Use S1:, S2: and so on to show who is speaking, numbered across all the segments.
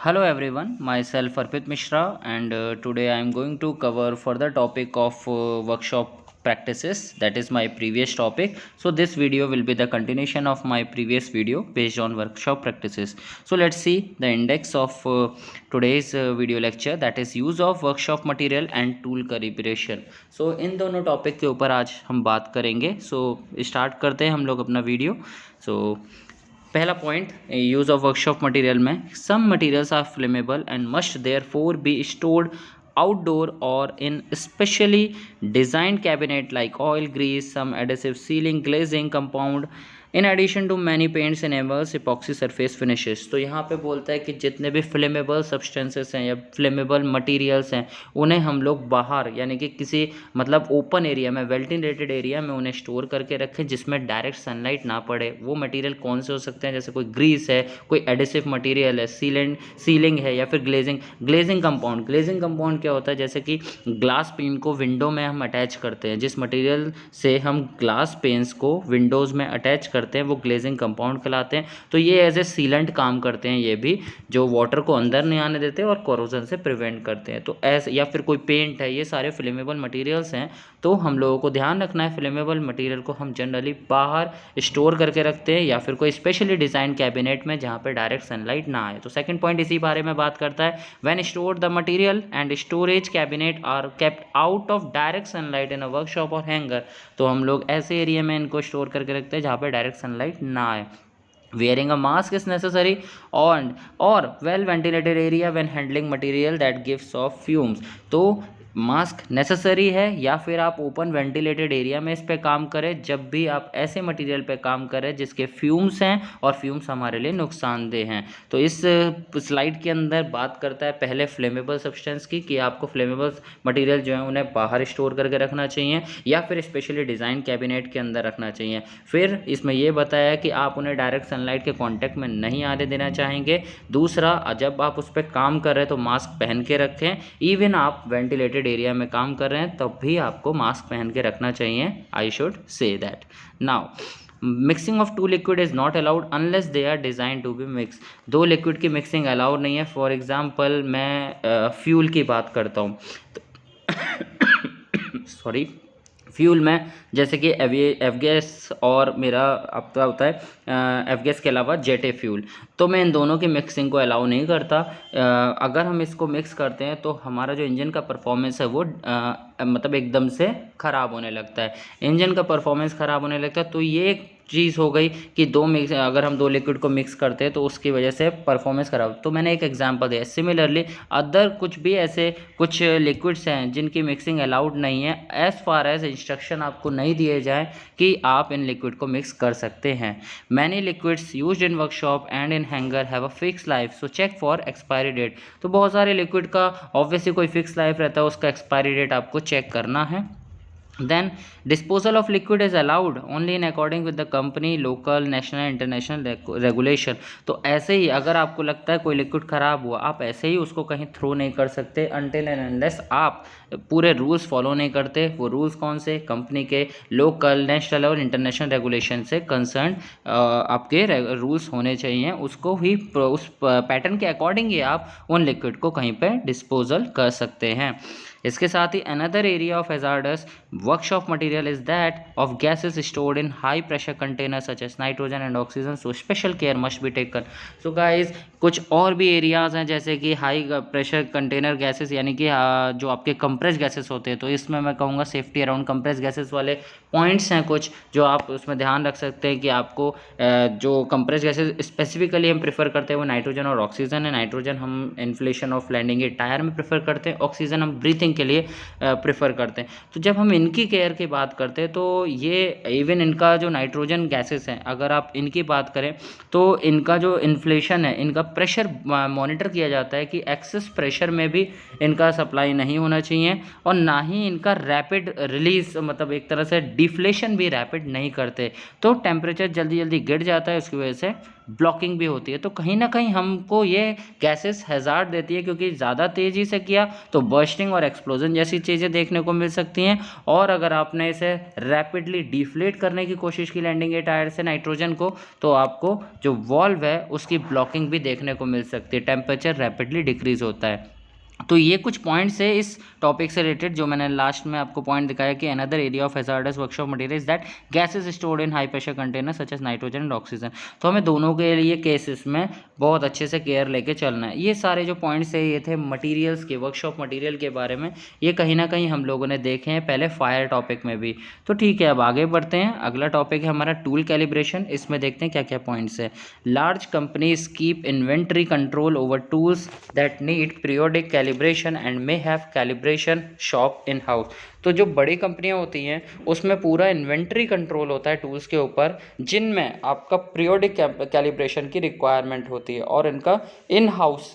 S1: Hello everyone, myself Arpit Mishra, and today I am going to cover further topic of workshop practices. That is my previous topic. So this video will be the continuation of my previous video based on workshop practices. So let's see the index of today's video lecture, that is use of workshop material and tool calibration. So इन दोनों topic के ऊपर आज हम बात करेंगे. So start करते हैं हम लोग अपना वीडियो. So पहला point use of workshop material में some materials are flammable and must therefore be stored outdoor or in specially designed cabinet like oil grease, some adhesive sealing glazing compound in addition to many paints enamels epoxy surface finishes. तो यहाँ पे बोलता है कि जितने भी flammable substances हैं या फ्लेमेबल मटेरियल्स हैं उन्हें हम लोग बाहर यानी कि किसी मतलब ओपन एरिया में वेंटिलेटेड एरिया में उन्हें स्टोर करके रखें जिसमें डायरेक्ट सनलाइट ना पड़े. वो मटेरियल कौन से हो सकते हैं, जैसे कोई ग्रीस है, कोई एडिसिव मटेरियल है, सीलिंग है या फिर ग्लेजिंग कंपाउंड. ग्लेजिंग कंपाउंड क्या होता है, जैसे कि ग्लास पेन को विंडो में हम अटैच करते हैं, जिस मटेरियल से हम ग्लास पेन्स को विंडोज़ में अटैच करते हैं वो ग्लेजिंग कंपाउंड कहलाते हैं. तो ये एज ए सीलेंट काम करते हैं, ये भी जो वाटर को अंदर नहीं आने देते और कोरोजन से प्रिवेंट करते हैं. तो ऐसे या फिर कोई पेंट है, ये सारे फ्लेमेबल मटेरियल्स हैं. तो हम लोगों को ध्यान रखना है फ्लेमेबल मटेरियल को हम जनरली बाहर स्टोर करके रखते हैं या फिर कोई स्पेशली डिज़ाइन कैबिनेट में जहाँ पे डायरेक्ट सनलाइट ना आए. तो सेकंड पॉइंट इसी बारे में बात करता है. When store the material and storage cabinet are kept out of direct sunlight in a workshop और हैंगर. तो हम लोग ऐसे एरिया में इनको स्टोर करके रखते हैं जहाँ पे डायरेक्ट सनलाइट ना आए. Wearing a mask is necessary on or well ventilated area when handling material that gives off fumes. तो मास्क नेसेसरी है या फिर आप ओपन वेंटिलेटेड एरिया में इस पे काम करें जब भी आप ऐसे मटेरियल पे काम करें जिसके फ्यूम्स हैं और फ्यूम्स हमारे लिए नुकसानदेह हैं. तो इस स्लाइड के अंदर बात करता है पहले फ्लेमेबल सब्सटेंस की कि आपको फ्लेमेबल मटेरियल जो है उन्हें बाहर स्टोर करके रखना चाहिए या फिर स्पेशली डिज़ाइन कैबिनेट के अंदर रखना चाहिए. फिर इसमें यह बताया कि आप उन्हें डायरेक्ट सनलाइट के कॉन्टैक्ट में नहीं आने देना चाहेंगे. दूसरा, जब आप उस पर काम कर रहे हैं तो मास्क पहन के रखें. इवन आप वेंटिलेटेड एरिया में काम कर रहे हैं तब भी आपको मास्क पहन के रखना चाहिए. I should say that. Now mixing of two liquid is not allowed unless they are designed to be mix. दो लिक्विड की मिक्सिंग अलाउड नहीं है. फॉर एग्जांपल मैं फ्यूल की बात करता हूँ. सॉरी, फ्यूल में जैसे कि एफ गैस और मेरा आपका होता है एफ गैस के अलावा जेट ए फ्यूल. तो मैं इन दोनों की मिक्सिंग को अलाउ नहीं करता. अगर हम इसको मिक्स करते हैं तो हमारा जो इंजन का परफॉर्मेंस है वो मतलब एकदम से ख़राब होने लगता है. इंजन का परफॉर्मेंस ख़राब होने लगता है. तो ये एक चीज़ हो गई कि अगर हम दो लिक्विड को मिक्स करते हैं तो उसकी वजह से परफॉर्मेंस ख़राब. तो मैंने एक एग्जांपल दिया. सिमिलरली अदर कुछ भी ऐसे कुछ लिक्विड्स हैं जिनकी मिक्सिंग अलाउड नहीं है एज़ फार एज इंस्ट्रक्शन आपको नहीं दिए जाए कि आप इन लिक्विड को मिक्स कर सकते हैं. Many liquids used in workshop and in hangar have a fix life, so check for expiry date. तो बहुत सारे लिक्विड का ऑब्वियसली कोई फिक्स लाइफ रहता है, उसका एक्सपायरी डेट आपको चेक करना है. Then disposal of liquid is allowed only in according with the company local national international regulation. तो ऐसे ही अगर आपको लगता है कोई लिक्विड ख़राब हुआ आप ऐसे ही उसको कहीं थ्रो नहीं कर सकते until and unless आप पूरे रूल्स फॉलो नहीं करते. वो रूल्स कौन से, कंपनी के लोकल नेशनल और इंटरनेशनल रेगुलेशन से कंसर्न आपके रूल्स होने चाहिए. उसको ही उस पैटर्न के अकॉर्डिंग ही आप उन लिक्विड को कहीं पर डिस्पोजल कर सकते हैं. इसके साथ ही another area of hazardous workshop material is that of gases stored in high pressure container such as nitrogen and oxygen, so special care must be taken. So guys कुछ और भी एरियाज़ हैं जैसे कि हाई प्रेशर कंटेनर गैसेस यानी कि जो आपके कंप्रेस गैसेस होते हैं. तो इसमें मैं कहूँगा सेफ्टी अराउंड कंप्रेस गैसेस वाले पॉइंट्स हैं कुछ जो आप उसमें ध्यान रख सकते हैं कि आपको जो कंप्रेस गैसेस स्पेसिफिकली हम प्रेफर करते हैं वो नाइट्रोजन और ऑक्सीजन है. नाइट्रोजन हम इन्फ्लेशन ऑफ लैंडिंग के टायर में प्रेफर करते हैं, ऑक्सीजन हम ब्रीथिंग के लिए प्रेफर करते हैं. तो जब हम इनकी केयर की बात करते हैं तो ये इवन इनका जो नाइट्रोजन गैसेस हैं अगर आप इनकी बात करें तो इनका जो इन्फ्लेशन है, इनका प्रेशर मॉनिटर किया जाता है कि एक्सेस प्रेशर में भी इनका सप्लाई नहीं होना चाहिए और ना ही इनका रैपिड रिलीज मतलब एक तरह से डिफ्लेशन भी रैपिड नहीं करते, तो टेम्परेचर जल्दी जल्दी गिर जाता है, उसकी वजह से ब्लॉकिंग भी होती है। तो कहीं ना कहीं हमको ये गैसेस हैजार्ड देती है, क्योंकि ज़्यादा तेज़ी से किया तो बर्स्टिंग और एक्सप्लोजन जैसी चीज़ें देखने को मिल सकती हैं, और अगर आपने इसे रैपिडली डिफ्लेट करने की कोशिश की लैंडिंग के टायर से नाइट्रोजन को, तो आपको जो वॉल्व है उसकी ब्लॉकिंग भी देखने को मिल सकती है, टेम्परेचर रैपिडली डिक्रीज होता है। तो ये कुछ पॉइंट्स है इस टॉपिक से रिलेटेड, जो मैंने लास्ट में आपको पॉइंट दिखाया कि another area of hazardous workshop material is that gases stored in high pressure container such as nitrogen and oxygen. तो हमें दोनों के लिए केसेस में बहुत अच्छे से केयर लेके चलना है। ये सारे जो पॉइंट्स है ये थे मटेरियल्स के, वर्कशॉप मटेरियल के बारे में। ये कहीं ना कहीं हम लोगों ने देखे हैं पहले फायर टॉपिक में भी। तो ठीक है, अब आगे बढ़ते हैं। अगला टॉपिक है हमारा टूल कैलिब्रेशन। इसमें देखते हैं क्या क्या पॉइंट्स है। Large companies keep inventory control over tools that need periodic calibration and may have calibration shop in house. तो जो बड़ी कंपनियां होती हैं उसमें पूरा इन्वेंट्री कंट्रोल होता है टूल्स के ऊपर, जिनमें आपका पीरियोडिक कैलिब्रेशन की रिक्वायरमेंट होती है, और इनका इन हाउस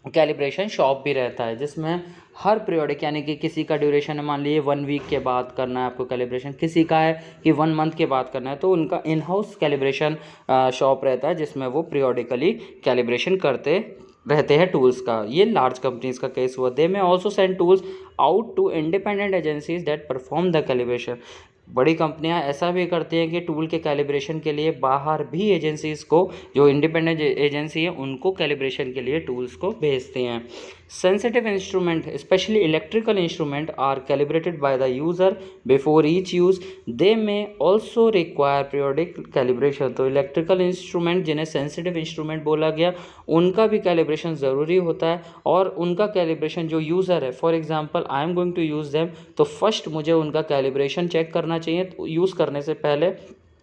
S1: कैलिब्रेशन शॉप भी रहता है, जिसमें हर पीरियोडिक, यानी कि किसी का ड्यूरेशन है मान लीजिए 1 वीक के बाद करना है आपको कैलिब्रेशन, किसी का है कि 1 मंथ के बाद करना है, तो उनका इन हाउस कैलिब्रेशन शॉप रहता है, जिसमें वो पीरियोडिकली कैलिब्रेशन करते रहते हैं टूल्स का। ये लार्ज कंपनीज का केस हुआ। They may also send tools out to independent agencies that perform the calibration. बड़ी कंपनियां ऐसा भी करती हैं कि टूल के कैलिब्रेशन के लिए बाहर भी एजेंसीज को, जो इंडिपेंडेंट एजेंसी है, उनको कैलिब्रेशन के लिए टूल्स को भेजते हैं। Sensitive instrument specially electrical instrument are calibrated by the user before each use. They may also require periodic calibration. तो इलेक्ट्रिकल इंस्ट्रूमेंट जिन्हें सेंसिटिव इंस्ट्रूमेंट बोला गया, उनका भी कैलिब्रेशन ज़रूरी होता है, और उनका कैलिब्रेशन जो यूज़र है, for example I am going to use them, तो फर्स्ट मुझे उनका कैलिब्रेशन चेक करना चाहिए यूज़ करने से पहले,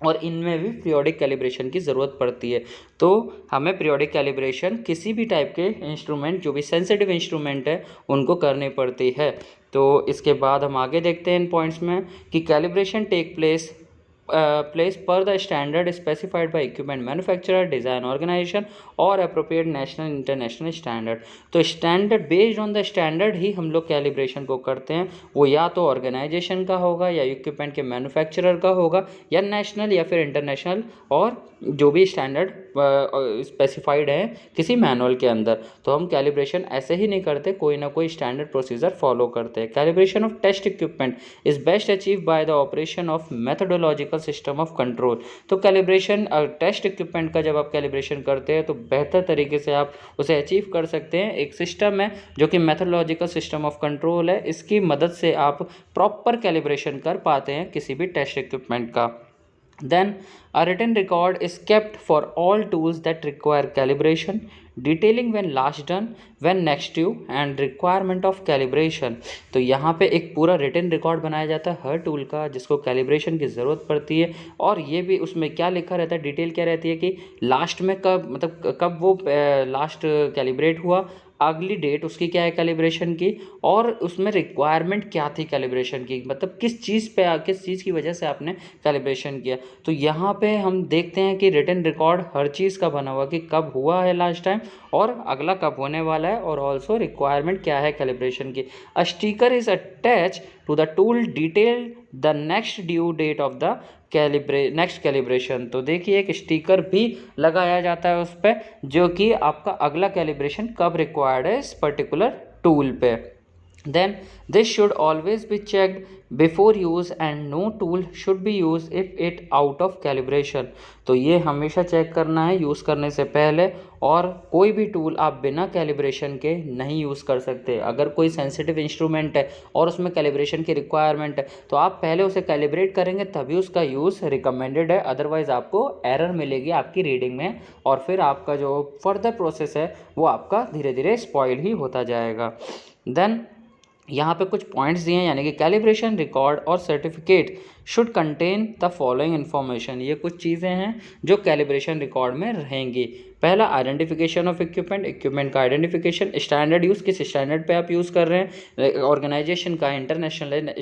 S1: और इनमें भी पीरियोडिक कैलिब्रेशन की ज़रूरत पड़ती है। तो हमें पीरियोडिक कैलिब्रेशन किसी भी टाइप के इंस्ट्रूमेंट, जो भी सेंसिटिव इंस्ट्रूमेंट है, उनको करनी पड़ती है। तो इसके बाद हम आगे देखते हैं इन पॉइंट्स में कि calibration take place per the standard specified by equipment manufacturer, design organization और appropriate national international standard। तो standard, based on the standard ही हम लोग कैलिब्रेशन को करते हैं। वो या तो ऑर्गेनाइजेशन का होगा, या इक्विपमेंट के मैन्युफैक्चरर का होगा, या नेशनल या फिर इंटरनेशनल, और जो भी स्टैंडर्ड स्पेसिफाइड है किसी मैनुअल के अंदर। तो हम कैलिब्रेशन ऐसे ही नहीं करते, कोई ना कोई स्टैंडर्ड प्रोसीजर फॉलो करते हैं। Calibration of test equipment is best achieve by the operation of methodological system of control. तो कैलिब्रेशन टेस्ट इक्विपमेंट का जब आप कैलिब्रेशन करते हैं तो बेहतर तरीके से आप उसे अचीव कर सकते हैं। एक सिस्टम है जो कि मेथोडोलॉजिकल सिस्टम ऑफ कंट्रोल है, इसकी मदद से आप प्रॉपर कैलिब्रेशन कर पाते हैं किसी भी टेस्ट इक्विपमेंट का। Then a written record is kept for all tools that require calibration, detailing when last done, when next due and requirement of calibration। तो यहाँ पे एक पूरा रिटन रिकॉर्ड बनाया जाता है हर टूल का जिसको कैलिब्रेशन की ज़रूरत पड़ती है, और ये भी उसमें क्या लिखा रहता है, डिटेल क्या रहती है कि लास्ट में कब, मतलब कब वो लास्ट कैलिब्रेट हुआ, अगली डेट उसकी क्या है कैलिब्रेशन की, और उसमें रिक्वायरमेंट क्या थी कैलिब्रेशन की, मतलब किस चीज़ की वजह से आपने कैलिब्रेशन किया। तो यहाँ पे हम देखते हैं कि रिटन रिकॉर्ड हर चीज़ का बना हुआ कि कब हुआ है लास्ट टाइम, और अगला कब होने वाला है, और ऑल्सो रिक्वायरमेंट क्या है कैलिब्रेशन की। A sticker is attach to the tool detail the next due date of the next calibration. तो देखिए एक स्टिकर भी लगाया जाता है उस पर, जो कि आपका अगला कैलिब्रेशन कब रिक्वायर्ड है इस पर्टिकुलर टूल पे। Then this should always be checked before use and no tool should be used if it out of calibration। तो ये हमेशा चेक करना है यूज़ करने से पहले, और कोई भी टूल आप बिना कैलिब्रेशन के नहीं यूज़ कर सकते। अगर कोई सेंसिटिव इंस्ट्रूमेंट है और उसमें कैलिब्रेशन की रिक्वायरमेंट है, तो आप पहले उसे कैलिब्रेट करेंगे तभी उसका यूज़ रिकमेंडेड है, अदरवाइज़ आपको एरर मिलेगी आपकी रीडिंग में, और फिर आपका जो फर्दर प्रोसेस है वो आपका धीरे धीरे स्पॉइल ही होता जाएगा। देन यहाँ पे कुछ पॉइंट्स दिए हैं, यानी कि कैलिब्रेशन रिकॉर्ड और certificate should contain the following information. ये कुछ चीज़ें हैं जो कैलिब्रेशन रिकॉर्ड में रहेंगी। पहला, आइडेंटिफिकेशन ऑफ इक्विपमेंट का आइडेंटिफिकेशन, स्टैंडर्ड यूज़, किस स्टैंडर्ड पे आप यूज़ कर रहे हैं, ऑर्गेनाइजेशन का, इंटरनेशनल है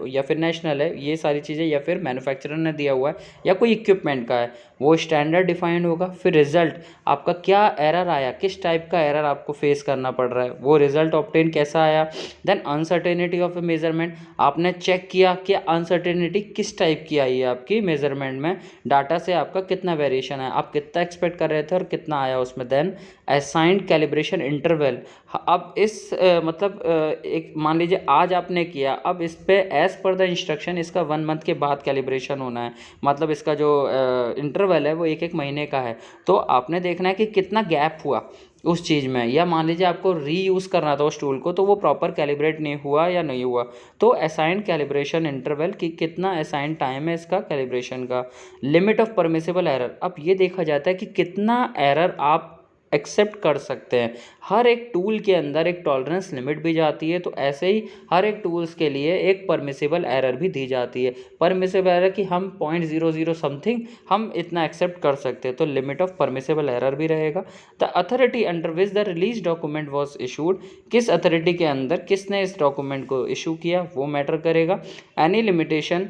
S1: या फिर नेशनल है, ये सारी चीज़ें, या फिर मैन्युफैक्चरर ने दिया हुआ है, या कोई इक्विपमेंट का है, वो स्टैंडर्ड डिफाइंड होगा। फिर रिजल्ट, आपका क्या एरर आया, किस टाइप का एरर आपको फेस करना पड़ रहा है, वो रिजल्ट ऑब्टेन कैसा आया। Then uncertainty of a measurement, आपने चेक किया कि अनसर्टेनिटी किस टाइप की आई है आपकी मेजरमेंट में, डाटा से आपका कितना वेरिएशन है, आप कितना एक्सपेक्ट कर रहे थे और कितना आया उसमें। देन असाइंड कैलिब्रेशन इंटरवल, अब इस एक मान लीजिए आज आपने किया, अब इस पे एज पर द इंस्ट्रक्शन इसका 1 मंथ के बाद कैलिब्रेशन होना है, मतलब इसका जो इंटरवल है वो 1 महीने का है। तो आपने देखना है कि कितना गैप हुआ उस चीज़ में, या मान लीजिए आपको रीयूज़ करना था उस टूल को तो वो प्रॉपर कैलिब्रेट नहीं हुआ या नहीं हुआ, तो असाइन कैलिब्रेशन इंटरवल कि कितना असाइन टाइम है इसका कैलिब्रेशन का। लिमिट ऑफ परमिसिबल एरर, अब ये देखा जाता है कि कितना एरर आप एक्सेप्ट कर सकते हैं। हर एक टूल के अंदर एक टॉलरेंस लिमिट भी जाती है, तो ऐसे ही हर एक टूल्स के लिए एक परमिसिबल एरर भी दी जाती है। परमिसिबल एरर कि हम 0.00 समथिंग हम इतना एक्सेप्ट कर सकते हैं, तो लिमिट ऑफ परमिसिबल एरर भी रहेगा। The authority under which the release document was issued, किस अथॉरिटी के अंदर किसने इस डॉक्यूमेंट को इशू किया वो मैटर करेगा। Any limitation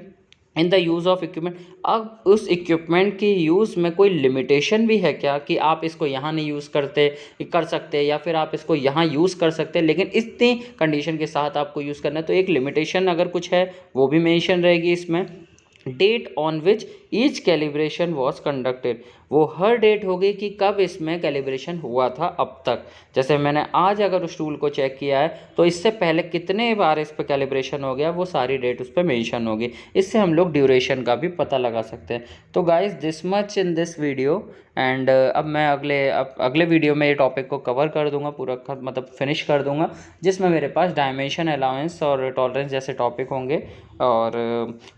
S1: in the use of equipment, अब उस इक्विपमेंट की यूज़ में कोई लिमिटेशन भी है क्या कि आप इसको यहाँ नहीं यूज़ कर सकते, या फिर आप इसको यहाँ यूज़ कर सकते हैं लेकिन इतनी कंडीशन के साथ आपको यूज़ करना है, तो एक लिमिटेशन अगर कुछ है वो भी मेंशन रहेगी इसमें। Date on which each calibration was conducted, वो हर डेट होगी कि कब इसमें कैलिब्रेशन हुआ था अब तक। जैसे मैंने आज अगर उस टूल को चेक किया है तो इससे पहले कितने बार इस पर कैलिब्रेशन हो गया वो सारी डेट उस पर मेंशन होगी, इससे हम लोग ड्यूरेशन का भी पता लगा सकते हैं। तो guys this much in this video, and अब मैं अगले वीडियो में ये टॉपिक को कवर कर दूंगा पूरा, मतलब फिनिश कर दूंगा, जिसमें मेरे पास डायमेंशन अलाउंस और टॉलरेंस जैसे टॉपिक होंगे। और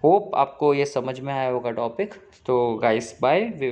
S1: होप आपको ये समझ में आया होगा टॉपिक। तो गाइस बाय।